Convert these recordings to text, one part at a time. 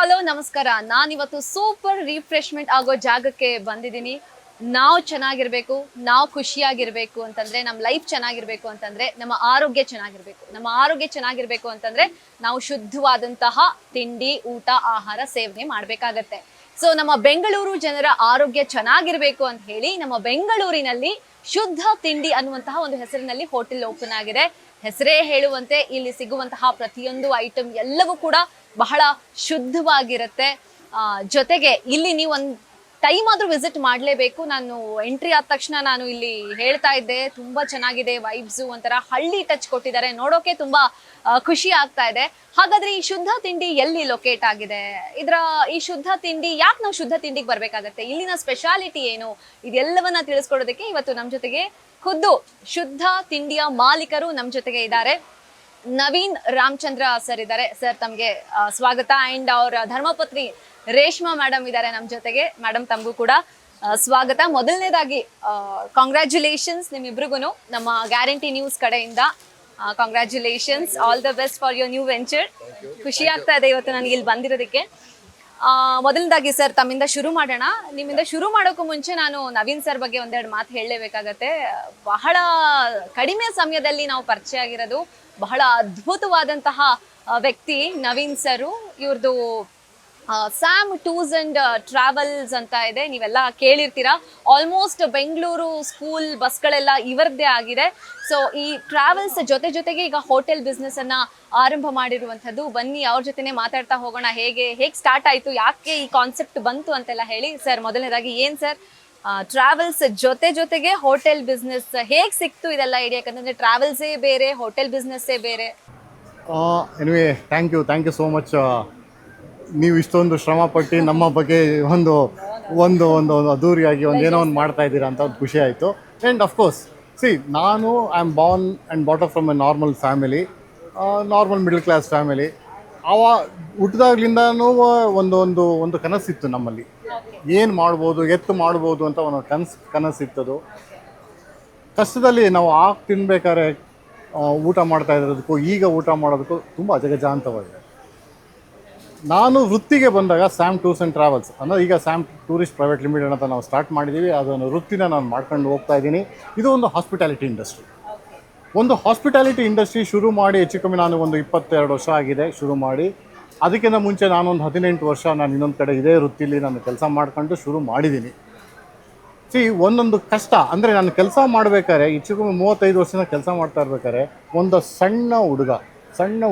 Hello ನಮಸ್ಕಾರ. ನಾನಿವತ್ತು super refreshment ಆಗೋ ಜಾಗಕ್ಕೆ ಬಂದಿದ್ದೀನಿ. ನಾವು ಚೆನ್ನಾಗಿರ್ಬೇಕು, ನಾವು ಖುಷಿಯಾಗಿರ್ಬೇಕು ಅಂತಂದ್ರೆ, ನಮ್ಮ ಲೈಫ್ ಚೆನ್ನಾಗಿರ್ಬೇಕು ಅಂತಂದ್ರೆ, ನಮ್ಮ ಆರೋಗ್ಯ ಚೆನ್ನಾಗಿರ್ಬೇಕು. ನಮ್ಮ ಆರೋಗ್ಯ ಚೆನ್ನಾಗಿರ್ಬೇಕು ಅಂತಂದ್ರೆ ನಾವು ಶುದ್ಧವಾದಂತಹ ತಿಂಡಿ, ಊಟ, ಆಹಾರ ಸೇವನೆ ಮಾಡ್ಬೇಕಾಗತ್ತೆ. ಸೊ ನಮ್ಮ ಬೆಂಗಳೂರು ಜನರ ಆರೋಗ್ಯ ಚೆನ್ನಾಗಿರ್ಬೇಕು ಅಂತ ಹೇಳಿ ನಮ್ಮ ಬೆಂಗಳೂರಿನಲ್ಲಿ ಶುದ್ಧ ತಿಂಡಿ ಅನ್ನುವಂತಹ ಒಂದು ಹೆಸರಿನಲ್ಲಿ ಹೋಟೆಲ್ ಓಪನ್ ಆಗಿದೆ. ಹೆಸರೇ ಹೇಳುವಂತೆ ಇಲ್ಲಿ ಸಿಗುವಂತಹ ಪ್ರತಿಯೊಂದು ಐಟಮ್ ಎಲ್ಲವೂ ಕೂಡ ಬಹಳ ಶುದ್ಧವಾಗಿರುತ್ತೆ. ಜೊತೆಗೆ ಇಲ್ಲಿ ನೀವು ಒಂದು ಟೈಮ್ ಆದ್ರೂ ವಿಸಿಟ್ ಮಾಡಲೇಬೇಕು. ನಾನು ಎಂಟ್ರಿ ಆದ ತಕ್ಷಣ ನಾನು ಇಲ್ಲಿ ಹೇಳ್ತಾ ಇದ್ದೆ, ತುಂಬಾ ಚೆನ್ನಾಗಿದೆ, ವೈಬ್ಸು ಒಂಥರ ಹಳ್ಳಿ ಟಚ್ ಕೊಟ್ಟಿದ್ದಾರೆ, ನೋಡೋಕೆ ತುಂಬಾ ಖುಷಿ ಆಗ್ತಾ ಇದೆ. ಹಾಗಾದ್ರೆ ಈ ಶುದ್ಧ ತಿಂಡಿ ಎಲ್ಲಿ ಲೊಕೇಟ್ ಆಗಿದೆ, ಈ ಶುದ್ಧ ತಿಂಡಿ ಯಾಕೆ ನಾವು ಶುದ್ಧ ತಿಂಡಿಗೆ ಬರ್ಬೇಕಾಗತ್ತೆ, ಇಲ್ಲಿನ ಸ್ಪೆಷಾಲಿಟಿ ಏನು, ಇದೆಲ್ಲವನ್ನ ತಿಳಿಸ್ಕೊಡೋದಕ್ಕೆ ಇವತ್ತು ನಮ್ಮ ಜೊತೆಗೆ ಖುದ್ದು ಶುದ್ಧ ತಿಂಡಿಯ ಮಾಲೀಕರು ನಮ್ಮ ಜೊತೆಗೆ ಇದ್ದಾರೆ. ನವೀನ್ ರಾಮಚಂದ್ರ ಸರ್ ಇದ್ದಾರೆ. ಸರ್ ತಮಗೆ ಸ್ವಾಗತ. ಅಂಡ್ ಅವ್ರ ಧರ್ಮಪತ್ನಿ ರೇಷ್ಮಾ ಮೇಡಮ್ ಇದ್ದಾರೆ ನಮ್ಮ ಜೊತೆಗೆ. ಮೇಡಮ್ ತಮಗೂ ಕೂಡ ಸ್ವಾಗತ. ಮೊದಲನೇದಾಗಿ ಕಾಂಗ್ರ್ಯಾಚುಲೇಷನ್ಸ್ ನಿಮ್ಮಿಬ್ರಿಗೂ ನಮ್ಮ ಗ್ಯಾರಂಟಿ ನ್ಯೂಸ್ ಕಡೆಯಿಂದ. Congratulations, all the best for your new venture. ಖುಷಿ ಆಗ್ತಾ ಇದೆ ಇವತ್ತು ನನಗೆ ಇಲ್ಲಿ ಬಂದಿರೋದಕ್ಕೆ. ಮೊದಲನೇದಾಗಿ ಸರ್ ತಮ್ಮಿಂದ ಶುರು ಮಾಡೋಣ. ನಿಮ್ಮಿಂದ ಶುರು ಮಾಡೋಕ್ಕೂ ಮುಂಚೆ ನಾನು ನವೀನ್ ಸರ್ ಬಗ್ಗೆ ಒಂದೆರಡು ಮಾತು ಹೇಳಲೇಬೇಕಾಗತ್ತೆ. ಬಹಳ ಕಡಿಮೆ ಸಮಯದಲ್ಲಿ ನಾವು ಪರಿಚಯ ಆಗಿರೋದು. ಬಹಳ ಅದ್ಭುತವಾದಂತಹ ವ್ಯಕ್ತಿ ನವೀನ್ ಸರು. ಇವ್ರದ್ದು ಸ್ಯಾಮ್ ಟೂರ್ಸ್ ಅಂಡ್ ಟ್ರಾವೆಲ್ಸ್ ಅಂತ ಇದೆ, ನೀವೆಲ್ಲ ಕೇಳಿರ್ತೀರಾ. ಆಲ್ಮೋಸ್ಟ್ ಬೆಂಗಳೂರು ಸ್ಕೂಲ್ ಬಸ್ಗಳೆಲ್ಲ ಇವರದ್ದೇ ಆಗಿದೆ. ಸೊ ಈ ಟ್ರಾವೆಲ್ಸ್ ಜೊತೆಗೆ ಈಗ ಹೋಟೆಲ್ ಬಿಸ್ನೆಸ್ ಅನ್ನ ಆರಂಭ ಮಾಡಿರುವಂಥದ್ದು. ಬನ್ನಿ ಅವ್ರ ಜೊತೆನೆ ಮಾತಾಡ್ತಾ ಹೋಗೋಣ. ಹೇಗೆ ಸ್ಟಾರ್ಟ್ ಆಯ್ತು, ಯಾಕೆ ಈ ಕಾನ್ಸೆಪ್ಟ್ ಬಂತು ಅಂತೆಲ್ಲ ಹೇಳಿ. ಸರ್ ಮೊದಲನೇದಾಗಿ ಏನ್ ಸರ್ ಟ್ರಾವೆಲ್ಸ್ ಜೊತೆಗೆ ಹೋಟೆಲ್ ಬಿಸ್ನೆಸ್ ಹೇಗೆ ಸಿಕ್ತು ಇದೆಲ್ಲ ಐಡಿಯಾ? ಯಾಕಂದ್ರೆ ಟ್ರಾವೆಲ್ಸೇ ಬೇರೆ, ಹೋಟೆಲ್ ಬಿಸ್ನೆಸ್ಸೇ ಬೇರೆ. Anyway thank you so much. ನೀವು ಇಷ್ಟೊಂದು ಶ್ರಮಪಟ್ಟು ನಮ್ಮ ಬಗ್ಗೆ ಒಂದು ಒಂದು ಒಂದು ಅದ್ದೂರಿಯಾಗಿ ಏನೋ ಒಂದು ಮಾಡ್ತಾ ಇದ್ದೀರಾ ಅಂತ ಒಂದು ಖುಷಿ ಆಯಿತು. ಆ್ಯಂಡ್ ಅಫ್ಕೋರ್ಸ್ ನಾನು I am born and brought up from a normal family, normal middle class family. ಹುಟ್ಟಿದಾಗ್ಲಿಂದನೂ ಒಂದು ಕನಸಿತ್ತು ನಮ್ಮಲ್ಲಿ, ಏನು ಮಾಡ್ಬೋದು, ಮಾಡ್ಬೋದು ಅಂತ ಒಂದು ಕನಸಿತ್ತದು. ಕಷ್ಟದಲ್ಲಿ ನಾವು ತಿನ್ಬೇಕಾದ್ರೆ ಊಟ ಮಾಡ್ತಾ ಇರೋದಕ್ಕೂ ಈಗ ಊಟ ಮಾಡೋದಕ್ಕೂ ತುಂಬ ಅಜಗಜಾಂತವಾಗಿದೆ. ನಾನು ವೃತ್ತಿಗೆ ಬಂದಾಗ ಸ್ಯಾಮ್ ಟೂರ್ಸ್ ಆ್ಯಂಡ್ ಟ್ರಾವೆಲ್ಸ್ ಅಂದರೆ ಈಗ ಸ್ಯಾಮ್ ಟೂರಿಸ್ಟ್ ಪ್ರೈವೇಟ್ ಲಿಮಿಟೆಡ್ ಅಂತ ನಾವು ಸ್ಟಾರ್ಟ್ ಮಾಡಿದ್ದೀವಿ. ಅದನ್ನು ವೃತ್ತಿನ ನಾನು ಮಾಡ್ಕೊಂಡು ಹೋಗ್ತಾ ಇದ್ದೀನಿ. ಇದು ಒಂದು ಹಾಸ್ಪಿಟಾಲಿಟಿ ಇಂಡಸ್ಟ್ರಿ ಶುರು ಮಾಡಿ ಹೆಚ್ಚು ಕಮ್ಮಿ ನಾನು ಒಂದು 22 ವರ್ಷ ಆಗಿದೆ ಶುರು ಮಾಡಿ. ಅದಕ್ಕಿಂತ ಮುಂಚೆ ನಾನೊಂದು 18 ವರ್ಷ ನಾನು ಇನ್ನೊಂದು ಕಡೆ ಇದೇ ವೃತ್ತಿಲಿ ನಾನು ಕೆಲಸ ಮಾಡ್ಕೊಂಡು ಶುರು ಮಾಡಿದ್ದೀನಿ. ಒಂದೊಂದು ಕಷ್ಟ ಅಂದರೆ ನಾನು ಕೆಲಸ ಮಾಡಬೇಕಾದ್ರೆ ಹೆಚ್ಚು ಕಮ್ಮಿ 35 ವರ್ಷದಿಂದ ಕೆಲಸ ಮಾಡ್ತಾ ಇರ್ಬೇಕಾದ್ರೆ ಒಂದು ಸಣ್ಣ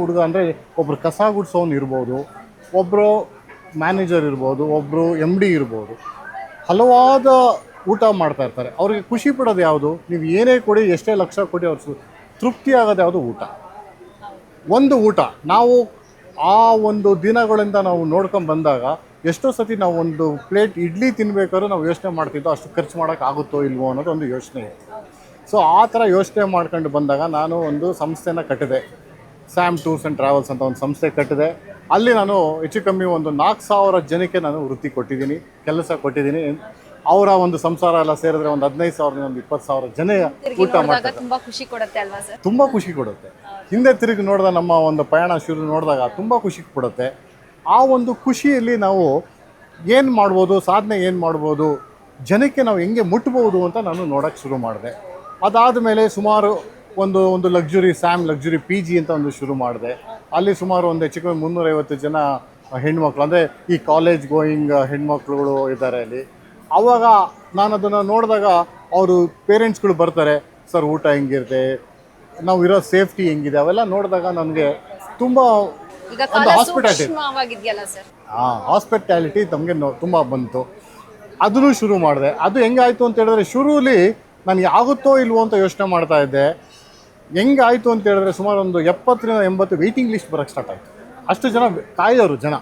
ಹುಡುಗ ಅಂದರೆ ಒಬ್ಬರು ಕಸ ಗುಡಿಸೋನು ಇರ್ಬೋದು, ಒಬ್ಬರು ಮ್ಯಾನೇಜರ್ ಇರ್ಬೋದು, ಒಬ್ಬರು MD ಇರ್ಬೋದು, ಹಲವಾದ ಊಟ ಮಾಡ್ತಾ ಇರ್ತಾರೆ. ಅವ್ರಿಗೆ ಖುಷಿ ಪಡೋದು ಯಾವುದು? ನೀವು ಏನೇ ಕೊಡಿ, ಎಷ್ಟೇ ಲಕ್ಷ ಕೊಡಿ, ಅವ್ರು ತೃಪ್ತಿ ಆಗೋದು ಯಾವುದು? ಊಟ. ನಾವು ಆ ಒಂದು ದಿನಗಳಿಂದ ನಾವು ನೋಡ್ಕೊಂಡು ಬಂದಾಗ ಎಷ್ಟೋ ಸತಿ ನಾವು ಒಂದು ಪ್ಲೇಟ್ ಇಡ್ಲಿ ತಿನ್ಬೇಕಾದ್ರೂ ನಾವು ಯೋಚನೆ ಮಾಡ್ತಿದ್ದೋ ಅಷ್ಟು ಖರ್ಚು ಮಾಡೋಕ್ಕಾಗುತ್ತೋ ಇಲ್ವೋ ಅನ್ನೋದು ಒಂದು ಯೋಚನೆ ಇದೆ. ಸೊ ಆ ಥರ ಯೋಚನೆ ಮಾಡ್ಕೊಂಡು ಬಂದಾಗ ನಾನು ಒಂದು ಸಂಸ್ಥೆನ ಕಟ್ಟಿದೆ, ಸ್ಯಾಮ್ ಟೂರ್ಸ್ ಆ್ಯಂಡ್ ಟ್ರಾವೆಲ್ಸ್ ಅಂತ ಒಂದು ಸಂಸ್ಥೆ ಕಟ್ಟಿದೆ. ಅಲ್ಲಿ ನಾನು ಹೆಚ್ಚು ಕಮ್ಮಿ ಒಂದು 4,000 ಜನಕ್ಕೆ ನಾನು ವೃತ್ತಿ ಕೊಟ್ಟಿದ್ದೀನಿ, ಕೆಲಸ ಕೊಟ್ಟಿದ್ದೀನಿ. ಅವರ ಒಂದು ಸಂಸಾರ ಎಲ್ಲ ಸೇರಿದ್ರೆ ಒಂದು 15,000 ಒಂದು 20,000 ಜನ ಊಟ ಮಾಡ್ತಾರೆ. ತುಂಬಾ ಖುಷಿ ಕೊಡುತ್ತೆ ಅಲ್ವಾ ಸರ್? ತುಂಬ ಖುಷಿ ಕೊಡುತ್ತೆ. ಹಿಂದೆ ತಿರುಗಿ ನೋಡಿದಾಗ ನಮ್ಮ ಒಂದು ಪಯಣ ಶುರು ನೋಡಿದಾಗ ತುಂಬ ಖುಷಿ ಕೊಡುತ್ತೆ. ಆ ಒಂದು ಖುಷಿಯಲ್ಲಿ ನಾವು ಏನು ಮಾಡ್ಬೋದು, ಸಾಧನೆ ಏನು ಮಾಡ್ಬೋದು, ಜನಕ್ಕೆ ನಾವು ಹೆಂಗೆ ಮುಟ್ಬೋದು ಅಂತ ನಾನು ನೋಡೋಕ್ಕೆ ಶುರು ಮಾಡಿದೆ. ಅದಾದ ಮೇಲೆ ಸುಮಾರು ಒಂದು ಸ್ಯಾಮ್ ಲಕ್ಸುರಿ PG ಅಂತ ಒಂದು ಶುರು ಮಾಡಿದೆ. ಅಲ್ಲಿ ಸುಮಾರು ಒಂದು ಹೆಚ್ಚು ಕಮ್ಮಿ 350 ಜನ ಹೆಣ್ಮಕ್ಳು, ಅಂದರೆ ಈ ಕಾಲೇಜ್ ಗೋಯಿಂಗ್ ಹೆಣ್ಮಕ್ಳುಗಳು ಇದ್ದಾರೆ ಅಲ್ಲಿ. ಆವಾಗ ನಾನು ಅದನ್ನು ನೋಡಿದಾಗ ಅವರು ಪೇರೆಂಟ್ಸ್ಗಳು ಬರ್ತಾರೆ, ಸರ್ ಊಟ ಹೆಂಗಿರುತ್ತೆ, ನಾವು ಇರೋ ಸೇಫ್ಟಿ ಹೆಂಗಿದೆ, ಅವೆಲ್ಲ ನೋಡಿದಾಗ ನನಗೆ ತುಂಬ ಹಾಸ್ಪಿಟಾಲಿಟಿ ನಮಗೆ ತುಂಬ ಬಂತು. ಅದನ್ನು ಶುರು ಮಾಡಿದೆ. ಅದು ಹೆಂಗಾಯಿತು ಅಂತ ಹೇಳಿದ್ರೆ, ಶುರುಲಿ ನನಗೆ ಆಗುತ್ತೋ ಇಲ್ವೋ ಅಂತ ಯೋಚನೆ ಮಾಡ್ತಾ ಇದ್ದೆ. ಹೆಂಗಾಯಿತು ಅಂತ ಹೇಳಿದ್ರೆ ಸುಮಾರು ಒಂದು 70ರಿಂದ 80 ವೆಯ್ಟಿಂಗ್ ಲಿಸ್ಟ್ ಬರೋಕ್ಕೆ ಸ್ಟಾರ್ಟ್ ಆಯಿತು. ಅಷ್ಟು ಜನ ಕಾಯೋರು ಜನ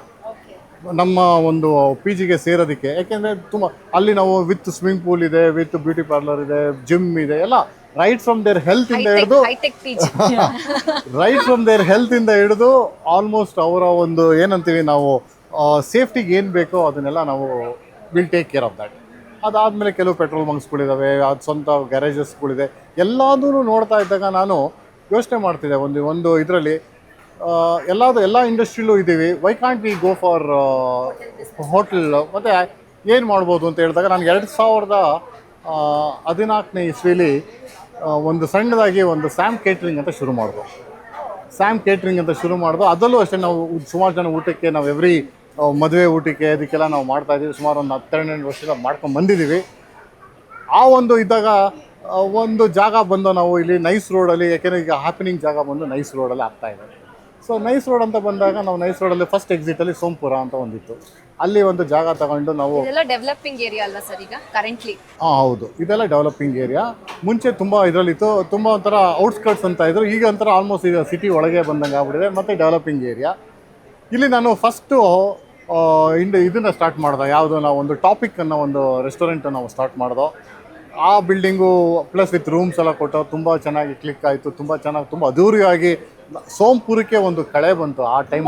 ನಮ್ಮ ಒಂದು PGಗೆ ಸೇರೋದಕ್ಕೆ. ಯಾಕೆಂದರೆ ತುಂಬ ಅಲ್ಲಿ ನಾವು ವಿತ್ ಸ್ವಿಮ್ಮಿಂಗ್ ಪೂಲ್ ಇದೆ, ವಿತ್ ಬ್ಯೂಟಿ ಪಾರ್ಲರ್ ಇದೆ, ಜಿಮ್ ಇದೆ, ಎಲ್ಲ ರೈಟ್ ಫ್ರಮ್ ದೇರ್ ಹೆಲ್ತ್ ಇಂದ ಹಿಡಿದು ಆಲ್ಮೋಸ್ಟ್ ಅವರ ಒಂದು ಏನಂತೀವಿ ನಾವು ಸೇಫ್ಟಿಗೆ ಏನು ಬೇಕೋ ಅದನ್ನೆಲ್ಲ ನಾವು will take care of that. ಅದಾದಮೇಲೆ ಕೆಲವು ಪೆಟ್ರೋಲ್ ಬಂಕ್ಸ್ಗಳಿದ್ದಾವೆ, ಅದು ಸ್ವಂತ ಗ್ಯಾರೇಜಸ್ಗಳಿದೆ. ಎಲ್ಲದೂ ನೋಡ್ತಾ ಇದ್ದಾಗ ನಾನು ಯೋಚನೆ ಮಾಡ್ತಿದ್ದೆ, ಒಂದು ಇದರಲ್ಲಿ ಎಲ್ಲ ಇಂಡಸ್ಟ್ರಿಲೂ ಇದ್ದೀವಿ, why can't we go for hotel. ಮತ್ತು ಏನು ಮಾಡ್ಬೋದು ಅಂತ ಹೇಳಿದಾಗ ನಾನು 2014ನೇ ಇಸ್ವಿಲಿ ಒಂದು ಸಣ್ಣದಾಗಿ ಒಂದು ಸ್ಯಾಮ್ ಕೇಟ್ರಿಂಗ್ ಅಂತ ಶುರು ಮಾಡಿದ್ರು. ಅದರಲ್ಲೂ ಅಷ್ಟೇ ನಾವು ಸುಮಾರು ಜನ ಊಟಕ್ಕೆ ನಾವು ಎವ್ರಿ ಮದುವೆ ಊಟಕ್ಕೆ ಅದಕ್ಕೆಲ್ಲ ನಾವು ಮಾಡ್ತಾಯಿದ್ದೀವಿ. ಸುಮಾರು ಒಂದು 12 ವರ್ಷದ ಮಾಡ್ಕೊಂಡು ಬಂದಿದ್ದೀವಿ. ಆ ಒಂದು ಇದ್ದಾಗ ಒಂದು ಜಾಗ ಬಂದು ನಾವು ಇಲ್ಲಿ ನೈಸ್ ರೋಡಲ್ಲಿ, ಯಾಕೆಂದರೆ ಈಗ ಹ್ಯಾಪನಿಂಗ್ ಜಾಗ ಬಂದು ನೈಸ್ ರೋಡಲ್ಲಿ ಆಗ್ತಾಯಿದೆ. ಸೊ ನೈಸ್ ರೋಡ್ ಅಂತ ಬಂದಾಗ ನಾವು ನೈಸ್ ರೋಡಲ್ಲಿ ಫಸ್ಟ್ ಎಕ್ಸಿಟಲ್ಲಿ ಸೋಂಪುರ ಅಂತ ಒಂದಿತ್ತು, ಅಲ್ಲಿ ಒಂದು ಜಾಗ ತಗೊಂಡು ನಾವು ಇದೆಲ್ಲ ಡೆವಲಪಿಂಗ್ ಏರಿಯಾ ಅಲ್ವಾ ಸರ್ ಈಗ ಕರೆಂಟ್ಲಿ? ಹೌದು, ಇದೆಲ್ಲ ಡೆವಲಪಿಂಗ್ ಏರಿಯಾ. ಮುಂಚೆ ತುಂಬ ಇದರಲ್ಲಿತ್ತು, ತುಂಬ ಒಂಥರ ಔಟ್ಸ್ಕರ್ಟ್ಸ್ ಅಂತ ಇದ್ರು. ಈಗ ಒಂಥರ ಆಲ್ಮೋಸ್ಟ್ ಈಗ ಸಿಟಿ ಒಳಗೆ ಬಂದಂಗೆ ಆಗ್ಬಿಟ್ಟಿದೆ, ಮತ್ತು ಡೆವಲಪಿಂಗ್ ಏರಿಯಾ. ಇಲ್ಲಿ ನಾನು ಫಸ್ಟು ಇದನ್ನು ಸ್ಟಾರ್ಟ್ ಮಾಡ್ದೆ, ಯಾವುದು ನಾವು ಒಂದು ಟಾಪಿಕ್ ಅನ್ನೋ ಒಂದು ರೆಸ್ಟೋರೆಂಟನ್ನು ನಾವು ಸ್ಟಾರ್ಟ್ ಮಾಡ್ದೋ. ಆ ಬಿಲ್ಡಿಂಗು ಪ್ಲಸ್ ವಿತ್ ರೂಮ್ಸ್ ಎಲ್ಲ ಕೊಟ್ಟು ತುಂಬ ಚೆನ್ನಾಗಿ ಕ್ಲಿಕ್ ಆಯಿತು. ತುಂಬ ಚೆನ್ನಾಗಿ, ತುಂಬ ಅದ್ದೂರಿಯಾಗಿ ಸೋಂಪುರಕ್ಕೆ ಒಂದು ಕಳೆ ಬಂತು ಆ ಟೈಮಲ್ಲಿ.